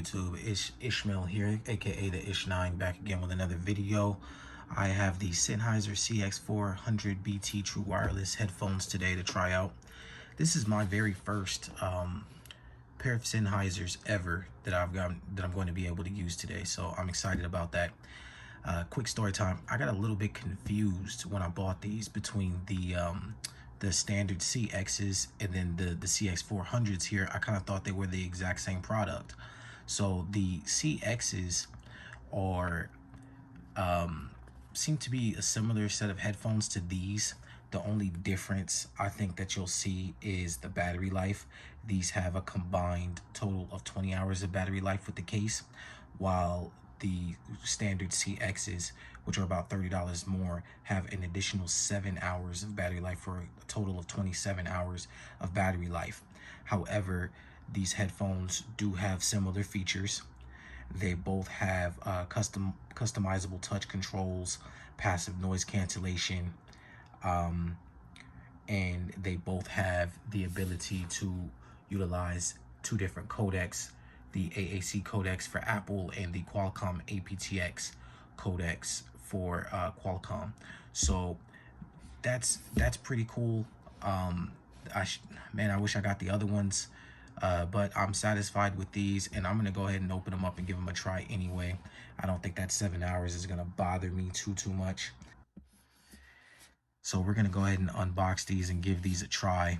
YouTube? It's Ishmael here, aka the Ish9, back again with another video. I have the Sennheiser CX400 BT True Wireless headphones today to try out. This is my very first pair of Sennheisers ever that I'm going to be able to use today, so I'm excited about that. Quick story time. I got a little bit confused when I bought these between the standard CXs and then the CX400s here. I kind of thought they were the exact same product. So the CXs are seem to be a similar set of headphones to these. The only difference I think that you'll see is the battery life. These have a combined total of 20 hours of battery life with the case, while the standard CXs, which are about $30 more, have an additional 7 hours of battery life for a total of 27 hours of battery life. However, these headphones do have similar features. They both have customizable touch controls, passive noise cancellation, and they both have the ability to utilize two different codecs, the AAC codecs for Apple and the Qualcomm aptX codecs for Qualcomm. So that's pretty cool. Man, I wish I got the other ones, but I'm satisfied with these, and I'm gonna go ahead and open them up and give them a try anyway. I don't think that 7 hours is gonna bother me too much. So we're gonna go ahead and unbox these and give these a try.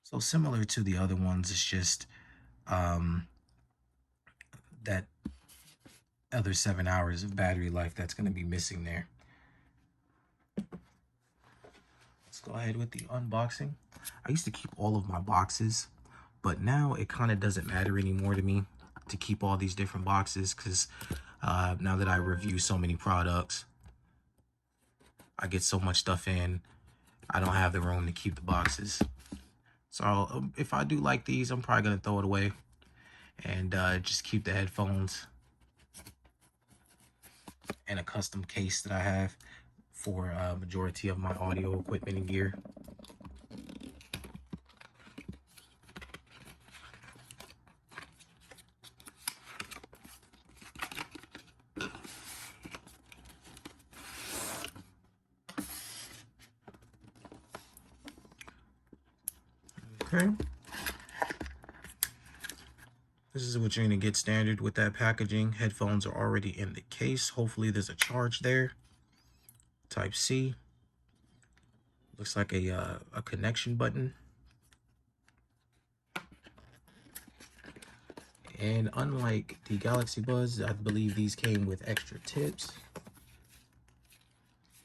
So similar to the other ones, it's just that other 7 hours of battery life that's going to be missing there. Let's go ahead with the unboxing. I used to keep all of my boxes, but now it kind of doesn't matter anymore to me to keep all these different boxes, because now that I review so many products, I get so much stuff in, I don't have the room to keep the boxes. So if I do like these, I'm probably going to throw it away and just keep the headphones and a custom case that I have for a majority of my audio equipment and gear. Okay. This is what you're going to get standard with that packaging. Headphones are already in the case. Hopefully there's a charge there. Type C. Looks like a connection button. And unlike the Galaxy Buds, I believe these came with extra tips.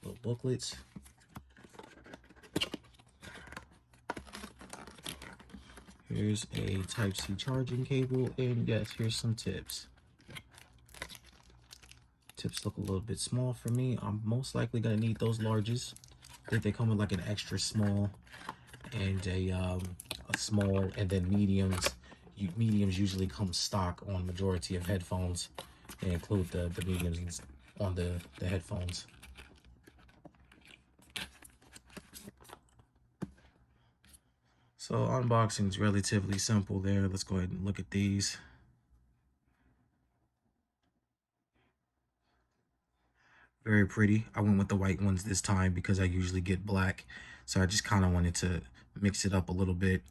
Little booklets. Here's a Type C charging cable, and yes, here's some tips. Tips look a little bit small for me. I'm most likely gonna need those larges. I think they come with like an extra small and a small, and then mediums. Mediums usually come stock on majority of headphones. They include the mediums on the headphones. So unboxing is relatively simple there. Let's go ahead and look at these. Very pretty. I went with the white ones this time because I usually get black. So I just kind of wanted to mix it up a little bit.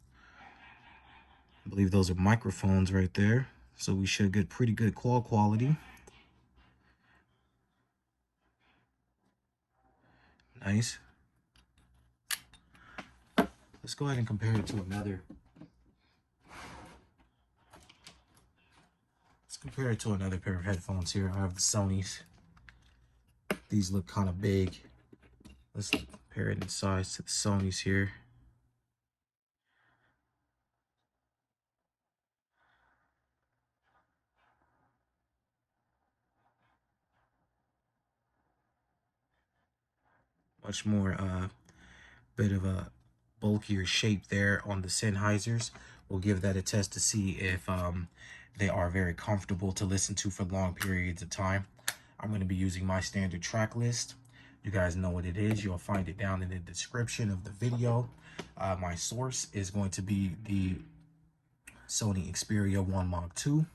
I believe those are microphones right there. So we should get pretty good call quality. Nice. Let's go ahead and compare it to another. Let's compare it to another pair of headphones here. I have the Sony's. These look kind of big. Let's compare it in size to the Sony's here. Much more bit of a bulkier shape there on the Sennheisers. We'll give that a test to see if they are very comfortable to listen to for long periods of time. I'm going to be using my standard track list. You guys know what it is. You'll find it down in the description of the video. My source is going to be the Sony Xperia 1 Mark II.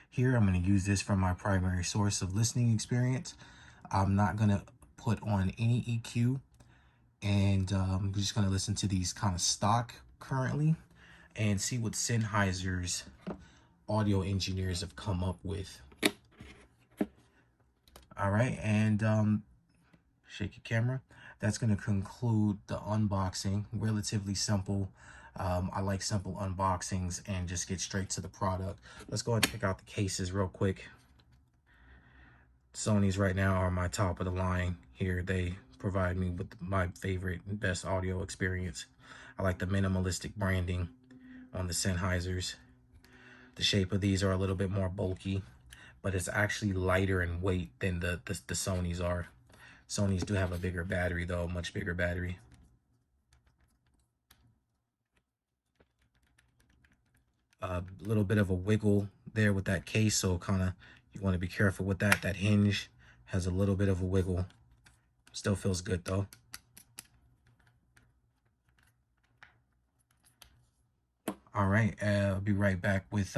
Here, I'm going to use this for my primary source of listening experience. I'm not going to put on any EQ, and I'm just going to listen to these kind of stock currently and see what Sennheiser's audio engineers have come up with. All right, and shake your camera. That's going to conclude the unboxing. Relatively simple. I like simple unboxings and just get straight to the product. Let's go ahead and check out the cases real quick. Sony's right now are my top of the line here. They provide me with my favorite and best audio experience. I like the minimalistic branding on the Sennheisers. The shape of these are a little bit more bulky, but it's actually lighter in weight than the Sony's are. Sony's do have a bigger battery though, much bigger battery. A little bit of a wiggle there with that case, so kind of you want to be careful with that. That hinge has a little bit of a wiggle. Still feels good though. All right, I'll be right back with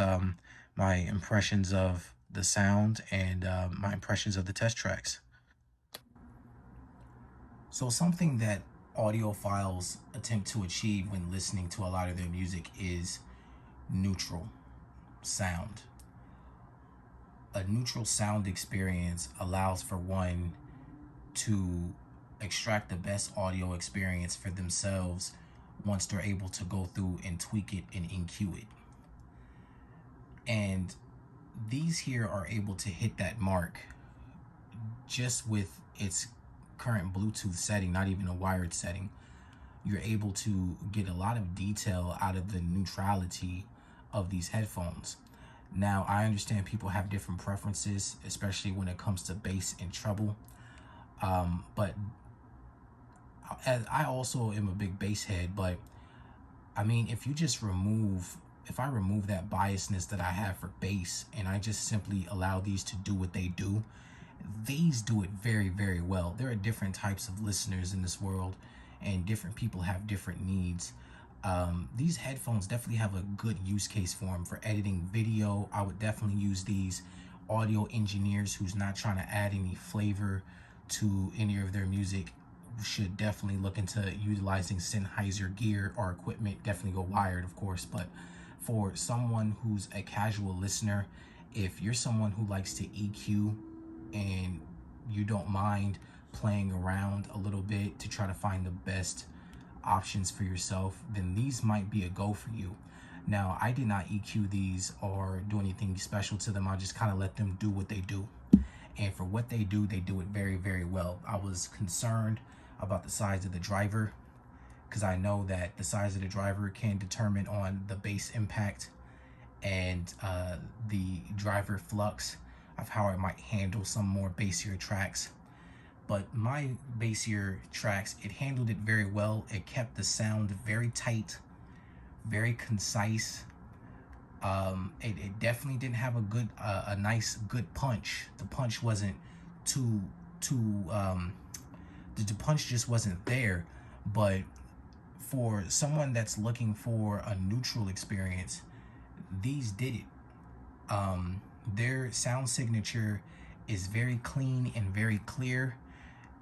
my impressions of the sound and my impressions of the test tracks. So something that audiophiles attempt to achieve when listening to a lot of their music is neutral sound. A neutral sound experience allows for one to extract the best audio experience for themselves once they're able to go through and tweak it and EQ it. And these here are able to hit that mark just with its current Bluetooth setting, not even a wired setting. You're able to get a lot of detail out of the neutrality of these headphones. Now, I understand people have different preferences, especially when it comes to bass and treble. But I also am a big bass head, but I mean, if I remove that biasness that I have for bass and I just simply allow these to do what they do, these do it very, very well. There are different types of listeners in this world and different people have different needs. These headphones definitely have a good use case for them. For editing video, I would definitely use these. Audio engineers who's not trying to add any flavor to any of their music should definitely look into utilizing Sennheiser gear or equipment. Definitely go wired, of course. But for someone who's a casual listener, if you're someone who likes to EQ and you don't mind playing around a little bit to try to find the best options for yourself, then these might be a go for you. Now, I did not EQ these or do anything special to them. I just kind of let them do what they do. And for what they do it very, very well. I was concerned about the size of the driver because I know that the size of the driver can determine on the bass impact and the driver flux of how it might handle some more bassier tracks. But my bassier tracks, it handled it very well. It kept the sound very tight, very concise. It definitely didn't have a nice good punch. The punch wasn't the punch just wasn't there. But for someone that's looking for a neutral experience, these did it. Their sound signature is very clean and very clear.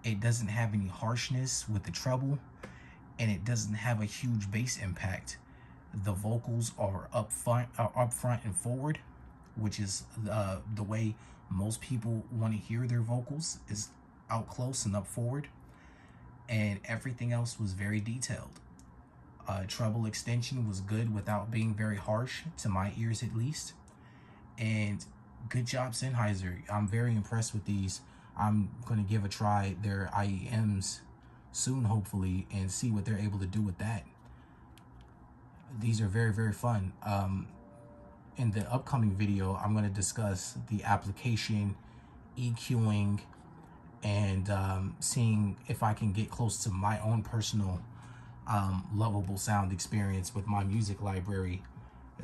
It doesn't have any harshness with the treble, and it doesn't have a huge bass impact. The vocals are up front and forward, which is the way most people want to hear their vocals, is out close and up forward. And everything else was very detailed. Treble extension was good without being very harsh, to my ears at least. And good job, Sennheiser. I'm very impressed with these. I'm going to give a try their IEMs soon, hopefully, and see what they're able to do with that. These are very, very fun. In the upcoming video, I'm going to discuss the application, EQing, and seeing if I can get close to my own personal lovable sound experience with my music library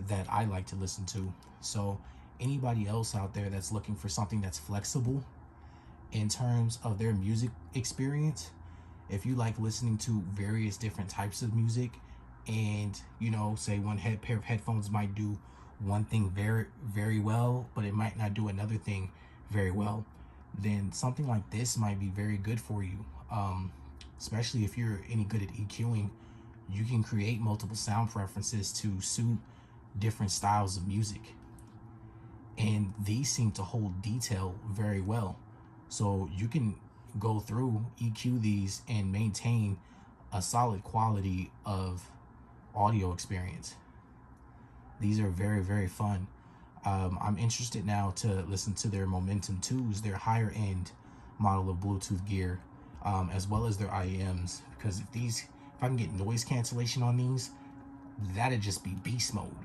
that I like to listen to. So anybody else out there that's looking for something that's flexible in terms of their music experience, If you like listening to various different types of music, and you know, say one pair of headphones might do one thing very well, but it might not do another thing very well, then something like this might be very good for you. Especially if you're any good at EQing, you can create multiple sound preferences to suit different styles of music, and these seem to hold detail very well. So you can go through, EQ these, and maintain a solid quality of audio experience. These are very fun. I'm interested now to listen to their Momentum 2s, their higher end model of Bluetooth gear, as well as their IEMs, because if I can get noise cancellation on these, that'd just be beast mode.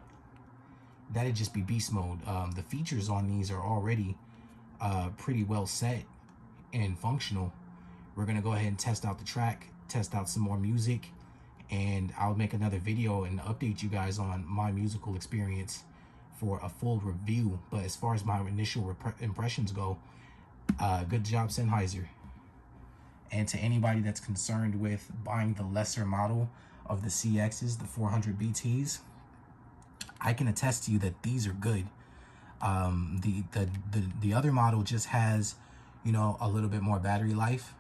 That'd just be beast mode. The features on these are already pretty well set and functional. We're gonna go ahead and test out the track, test out some more music, and I'll make another video and update you guys on my musical experience for a full review. But as far as my initial impressions go, good job, Sennheiser. And to anybody that's concerned with buying the lesser model of the CXs, the 400 BTs, I can attest to you that these are good. The other model just has, you know, a little bit more battery life.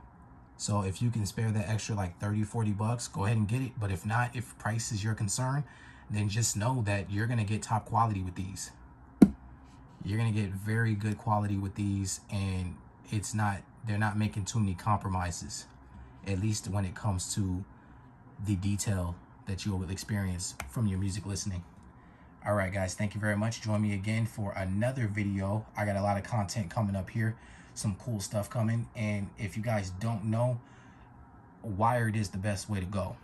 So if you can spare that extra like 30-40 bucks, go ahead and get it. But if not, if price is your concern, then just know that you're gonna get top quality with these. You're gonna get very good quality with these, and they're not making too many compromises, at least when it comes to the detail that you will experience from your music listening. All right, guys, thank you very much. Join me again for another video. I got a lot of content coming up here, some cool stuff coming. And if you guys don't know, wired is the best way to go.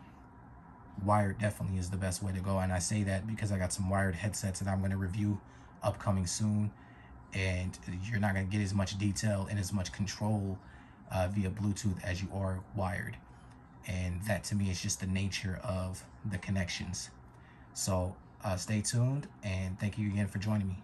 Wired definitely is the best way to go. And I say that because I got some wired headsets that I'm going to review upcoming soon. And you're not going to get as much detail and as much control via Bluetooth as you are wired. And that to me is just the nature of the connections. So stay tuned, and thank you again for joining me.